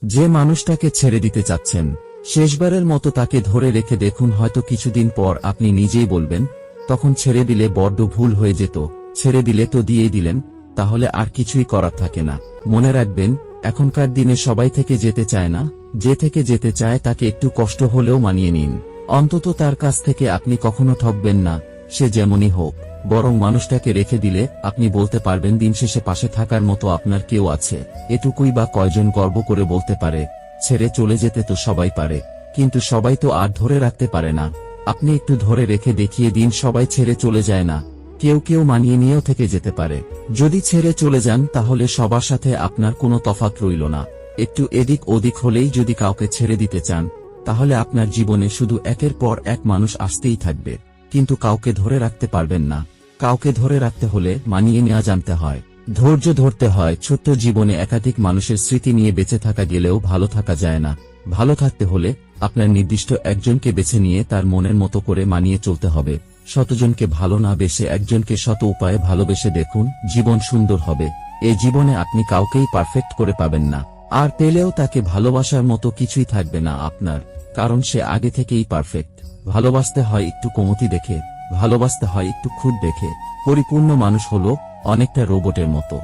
যে মানুষটাকে ছেড়ে দিতে চাচ্ছেন, শেষবারের মতো তাকে ধরে রেখে দেখুন, হয়তো কিছুদিন পর আপনি নিজেই বলবেন, তখন ছেড়ে দিলে বড্ড ভুল হয়ে যেত, ছেড়ে দিলে তো দিয়েই দিলেন, তাহলে আর কিছুই করার থাকে না। মনে রাখবেন, এখনকার দিনে সবাই থেকে যেতে চায় না, যে থেকে যেতে চায় তাকে একটু কষ্ট হলেও মানিয়ে নিন। অন্তত তার কাছ থেকে আপনি কখনো ঠকবেন না, সে যেমনই হোক। বরং মানুষটাকে রেখে দিলে আপনি বলতে পারবেন দিন শেষে পাশে থাকার মতো আপনার কেউ আছে। এটুকুই বা কয়জন গর্ব করে বলতে পারে? ছেড়ে চলে যেতে তো সবাই পারে, কিন্তু সবাই তো আর ধরে রাখতে পারে না। আপনি একটু ধরে রেখে দেখিয়ে দিন, সবাই ছেড়ে চলে যায় না, কেউ কেউ মানিয়ে নিয়েও থেকে যেতে পারে। যদি ছেড়ে চলে যান তাহলে সবার সাথে আপনার কোনো তফাৎ রইল না। একটু এদিক ওদিক হলেই যদি কাউকে ছেড়ে দিতে চান, তাহলে আপনার জীবনে শুধু একের পর এক মানুষ আসতেই থাকবে, কিন্তু কাউকে ধরে রাখতে পারবেন না। কাউকে ধরে রাখতে হলে মানিয়ে নেওয়া জানতে হয়, ধৈর্য ধরতে হয়। ছোট্ট জীবনে একাধিক মানুষের স্মৃতি নিয়ে বেঁচে থাকা গেলেও ভালো থাকা যায় না। ভালো থাকতে হলে আপনার নির্দিষ্ট একজনকে বেছে নিয়ে তার মনের মতো করে মানিয়ে চলতে হবে। শতজনকে ভালো না বেসে একজনকে শত উপায়ে ভালোবেসে দেখুন, জীবন সুন্দর হবে। এই জীবনে আপনি কাউকেই পারফেক্ট করে পাবেন না, আর পেলেও তাকে ভালোবাসার মতো কিছুই থাকবে না আপনার, কারণ সে আগে থেকেই পারফেক্ট। ভালোবাসতে হয় একটু কমতি দেখে, ভালোবাসতে হয় একটু খুঁত দেখে। পরিপূর্ণ মানুষ হলো অনেকটা রোবটের মতো।